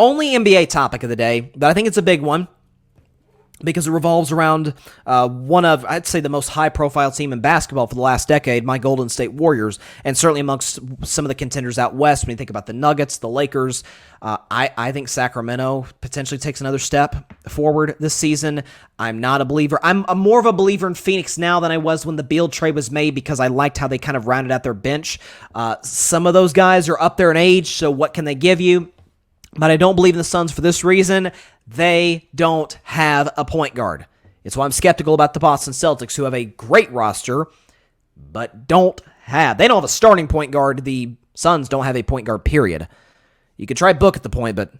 only NBA topic of the day, but I think it's a big one because it revolves around one of, I'd say, the most high-profile team in basketball for the last decade, my Golden State Warriors, and certainly amongst some of the contenders out west. When you think about the Nuggets, the Lakers, I think Sacramento potentially takes another step forward this season. I'm not a believer. I'm more of a believer in Phoenix now than I was when the Beal trade was made because I liked how they kind of rounded out their bench. Some of those guys are up there in age, so what can they give you? But I don't believe in the Suns for this reason. They don't have a point guard. It's why I'm skeptical about the Boston Celtics, who have a great roster, but they don't have a starting point guard. The Suns don't have a point guard, period. You could try Book at the point, but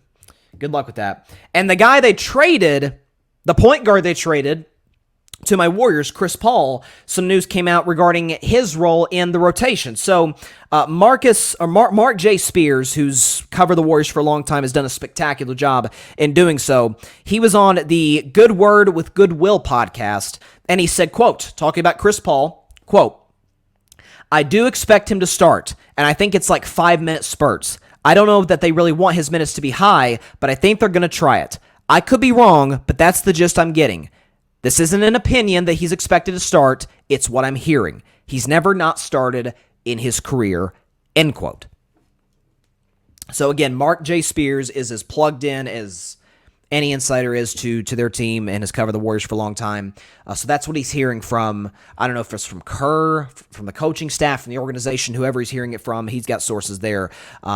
good luck with that. And the guy they traded, the point guard they traded to my Warriors, Chris Paul, some news came out regarding his role in the rotation. So Mark J. Spears, who's covered the Warriors for a long time, has done a spectacular job in doing so. He was on the Good Word with Goodwill podcast, and he said, quote, talking about Chris Paul, quote, I do expect him to start, and I think it's like 5-minute spurts. I don't know that they really want his minutes to be high, but I think they're going to try it. I could be wrong, but that's the gist I'm getting. This isn't an opinion that he's expected to start. It's what I'm hearing. He's never not started in his career, end quote. So again, Mark J. Spears is as plugged in as any insider is to their team and has covered the Warriors for a long time. So that's what he's hearing from, I don't know if it's from Kerr, from the coaching staff, from the organization, whoever he's hearing it from. He's got sources there.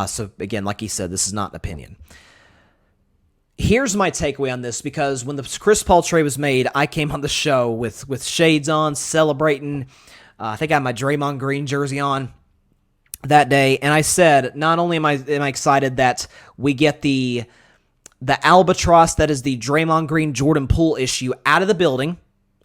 So again, like he said, this is not an opinion. Here's my takeaway on this, because when the Chris Paul trade was made, I came on the show with shades on, celebrating. I think I had my Draymond Green jersey on that day, and I said, not only am I excited that we get the albatross that is the Draymond Green Jordan Poole issue out of the building,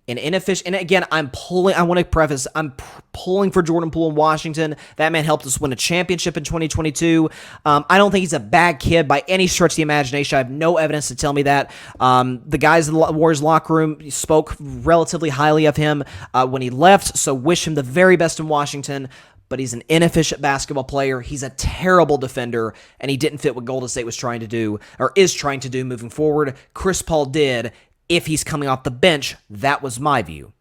and inefficient. And again, I want to preface, I'm pulling for Jordan Poole in Washington. That man helped us win a championship in 2022. I don't think he's a bad kid by any stretch of the imagination. I have no evidence to tell me that. The guys in the Warriors locker room spoke relatively highly of him when he left, so wish him the very best in Washington. But he's an inefficient basketball player. He's a terrible defender, and he didn't fit what Golden State was trying to do, or is trying to do moving forward. Chris Paul did. If he's coming off the bench, that was my view.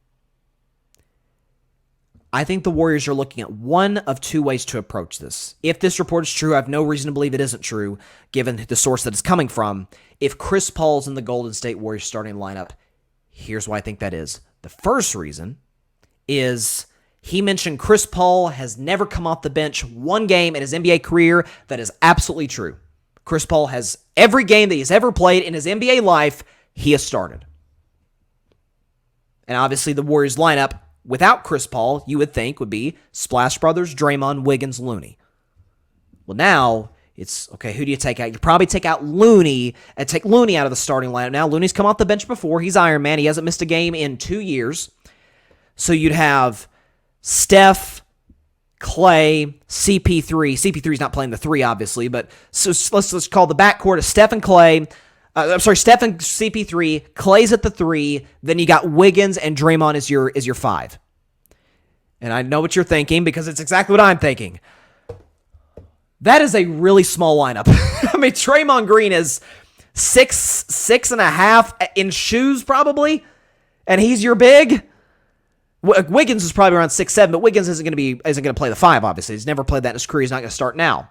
I think the Warriors are looking at one of two ways to approach this. If this report is true, I have no reason to believe it isn't true, given the source that it's coming from. If Chris Paul's in the Golden State Warriors starting lineup, here's why I think that is. The first reason is he mentioned Chris Paul has never come off the bench one game in his NBA career. That is absolutely true. Chris Paul has every game that he's ever played in his NBA life, he has started. And obviously the Warriors lineup without Chris Paul, you would think, would be Splash Brothers, Draymond, Wiggins, Looney. Well, now it's, okay, who do you take out? You probably take out Looney and take Looney out of the starting lineup. Now, Looney's come off the bench before. He's Iron Man. He hasn't missed a game in 2 years. So you'd have Steph, Clay, CP3. CP3's not playing the 3, obviously, but so let's call the backcourt of Steph and Clay. Steph and CP3, Clay's at the 3, then you got Wiggins and Draymond is your 5. And I know what you're thinking because it's exactly what I'm thinking. That is a really small lineup. I mean, Draymond Green is 6'6.5" in shoes probably, and he's your big. Wiggins is probably around 6'7", but Wiggins isn't going to play the 5. Obviously, he's never played that in his career. He's not going to start now.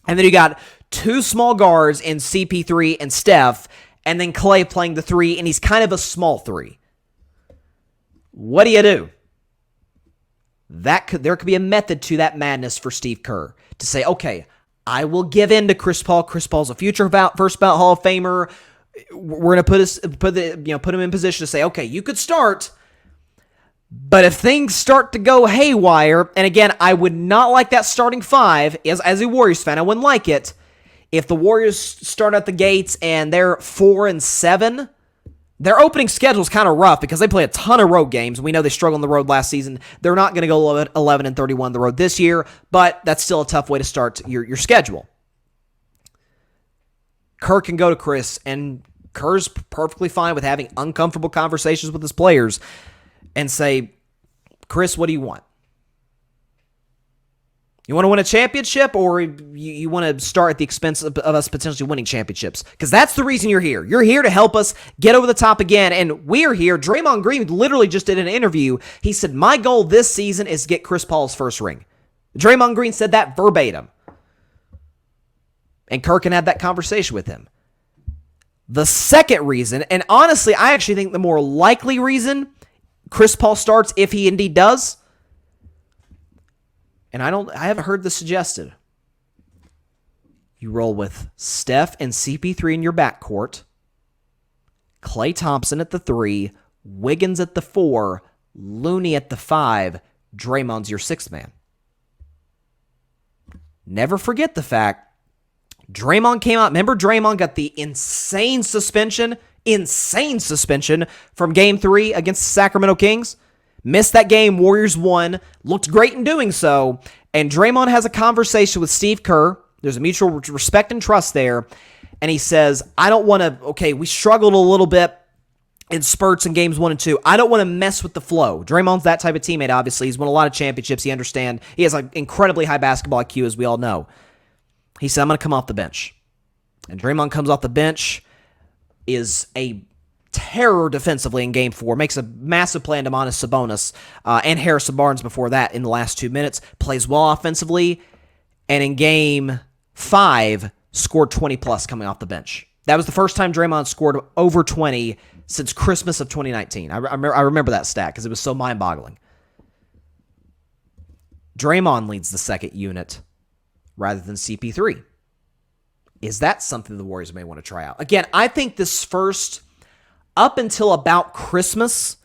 And then you got 2 small guards in CP3 and Steph, and then Clay playing the 3, and he's kind of a small 3. What do? There could be a method to that madness for Steve Kerr to say, okay, I will give in to Chris Paul. Chris Paul's a future first ballot Hall of Famer. We're going to put him in position to say, okay, you could start. But if things start to go haywire, and again, I would not like that starting 5, as a Warriors fan, I wouldn't like it. If the Warriors start at the gates and they're 4-7, their opening schedule is kind of rough because they play a ton of road games. We know they struggled on the road last season. They're not going to go 11-31 on the road this year, but that's still a tough way to start your schedule. Kerr can go to Chris, and Kerr's perfectly fine with having uncomfortable conversations with his players and say, Chris, what do you want? You want to win a championship, or you want to start at the expense of us potentially winning championships? Because that's the reason you're here. You're here to help us get over the top again, and we're here. Draymond Green literally just did an interview. He said, my goal this season is to get Chris Paul's first ring. Draymond Green said that verbatim. And Kirk had that conversation with him. The second reason, and honestly, I actually think the more likely reason Chris Paul starts, if he indeed does, and I haven't heard this suggested. You roll with Steph and CP3 in your backcourt, Klay Thompson at the 3, Wiggins at the 4, Looney at the 5, Draymond's your 6th man. Never forget the fact Draymond came out. Remember, Draymond got the insane suspension from Game 3 against the Sacramento Kings. Missed that game. Warriors won. Looked great in doing so. And Draymond has a conversation with Steve Kerr. There's a mutual respect and trust there. And he says, I don't want to, we struggled a little bit in spurts in games 1 and 2. I don't want to mess with the flow. Draymond's that type of teammate, obviously. He's won a lot of championships. He understands. He has an incredibly high basketball IQ, as we all know. He said, I'm going to come off the bench. And Draymond comes off the bench, is a terror defensively in Game 4, makes a massive play on Domantas Sabonis and Harrison Barnes before that in the last 2 minutes, plays well offensively, and in Game 5, scored 20-plus coming off the bench. That was the first time Draymond scored over 20 since Christmas of 2019. I remember that stat because it was so mind-boggling. Draymond leads the second unit rather than CP3. Is that something the Warriors may want to try out? Again, I think this first, up until about Christmas,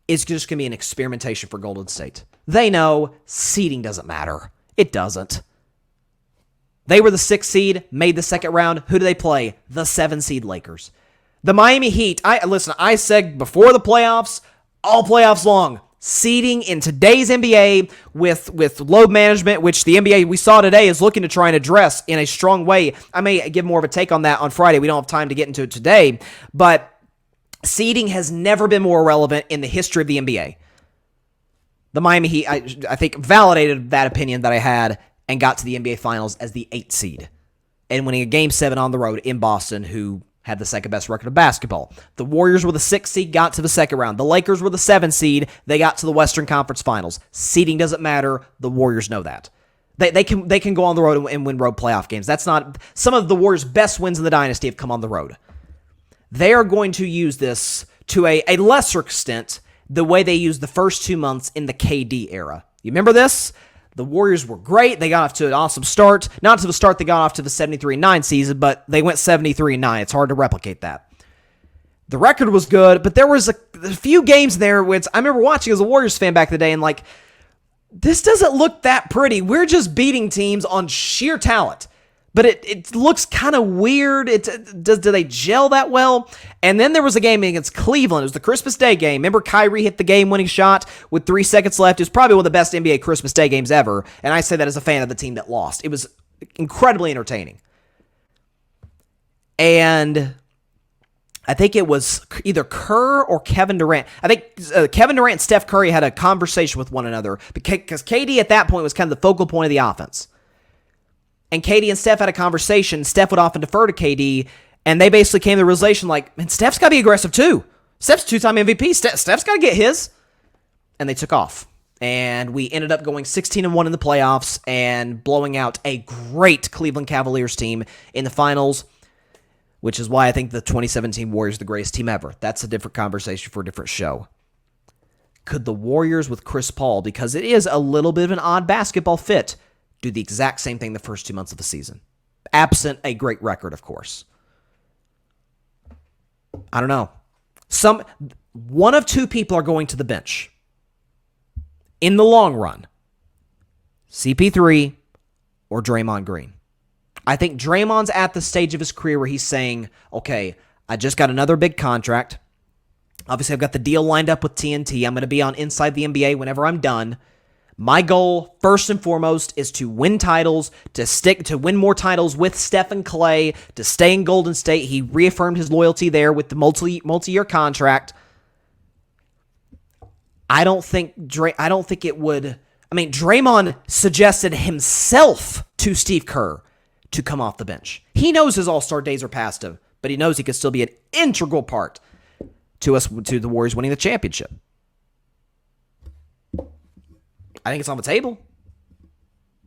is just going to be an experimentation for Golden State. They know seeding doesn't matter. It doesn't. They were the 6th seed, made the second round. Who do they play? The 7 seed Lakers. The Miami Heat, I said before the playoffs, all playoffs long, seeding in today's NBA with load management, which the NBA we saw today is looking to try and address in a strong way. I may give more of a take on that on Friday. We don't have time to get into it today, but seeding has never been more relevant in the history of the NBA. The Miami Heat, I think, validated that opinion that I had and got to the NBA Finals as the 8th seed and winning a Game 7 on the road in Boston, who had the second best record of basketball. The Warriors were the 6th seed, got to the second round. The Lakers were the 7th seed. They got to the Western Conference Finals. Seeding doesn't matter. The Warriors know that. They can go on the road and win road playoff games. That's not some of the Warriors' best wins in the dynasty have come on the road. They are going to use this to a lesser extent the way they used the first 2 months in the KD era. You remember this? The Warriors were great. They got off to an awesome start. Not to the start they got off to the 73-9 season, but they went 73-9. It's hard to replicate that. The record was good, but there was a few games there which I remember watching as a Warriors fan back in the day and like, this doesn't look that pretty. We're just beating teams on sheer talent. But it looks kind of weird. Do they gel that well? And then there was a game against Cleveland. It was the Christmas Day game. Remember Kyrie hit the game-winning shot with 3 seconds left? It was probably one of the best NBA Christmas Day games ever. And I say that as a fan of the team that lost. It was incredibly entertaining. And I think it was either Kerr or Kevin Durant. I think Kevin Durant and Steph Curry had a conversation with one another because KD at that point was kind of the focal point of the offense. And KD and Steph had a conversation. Steph would often defer to KD, and they basically came to the realization, like, man, Steph's got to be aggressive too. Steph's 2-time MVP. Steph's got to get his. And they took off. And we ended up going 16-1 in the playoffs and blowing out a great Cleveland Cavaliers team in the finals, which is why I think the 2017 Warriors are the greatest team ever. That's a different conversation for a different show. Could the Warriors with Chris Paul, because it is a little bit of an odd basketball fit, do the exact same thing the first 2 months of the season? Absent a great record, of course. I don't know. One of two people are going to the bench in the long run. CP3 or Draymond Green. I think Draymond's at the stage of his career where he's saying, okay, I just got another big contract. Obviously, I've got the deal lined up with TNT. I'm going to be on Inside the NBA whenever I'm done. My goal, first and foremost, is to win titles, to win more titles with Steph and Klay, to stay in Golden State. He reaffirmed his loyalty there with the multi-year contract. I don't think it would I mean, Draymond suggested himself to Steve Kerr to come off the bench. He knows his All-Star days are past him, but he knows he could still be an integral part to the Warriors winning the championship. I think it's on the table.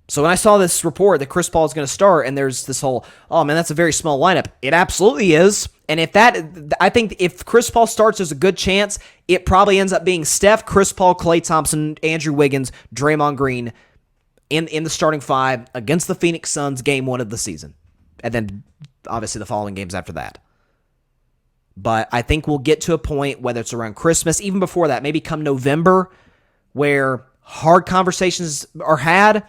So when I saw this report that Chris Paul is going to start, and there's this whole, oh man, that's a very small lineup. It absolutely is. And I think if Chris Paul starts, there's a good chance it probably ends up being Steph, Chris Paul, Klay Thompson, Andrew Wiggins, Draymond Green in the starting five against the Phoenix Suns game 1 of the season. And then obviously the following games after that. But I think we'll get to a point, whether it's around Christmas, even before that, maybe come November, where hard conversations are had,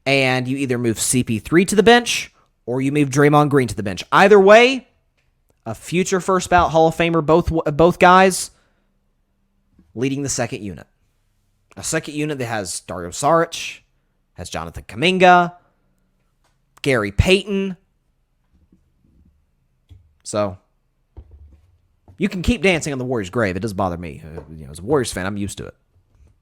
and you either move CP3 to the bench or you move Draymond Green to the bench. Either way, a future first ballot Hall of Famer, both guys, leading the second unit. A second unit that has Dario Saric, has Jonathan Kuminga, Gary Payton. So you can keep dancing on the Warriors' grave. It doesn't bother me. As a Warriors fan, I'm used to it.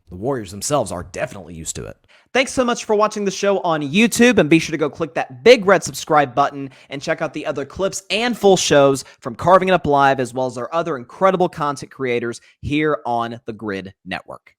The Warriors themselves are definitely used to it. Thanks so much for watching the show on YouTube, and be sure to go click that big red subscribe button and check out the other clips and full shows from Carving It Up Live, as well as our other incredible content creators here on the Grid Network.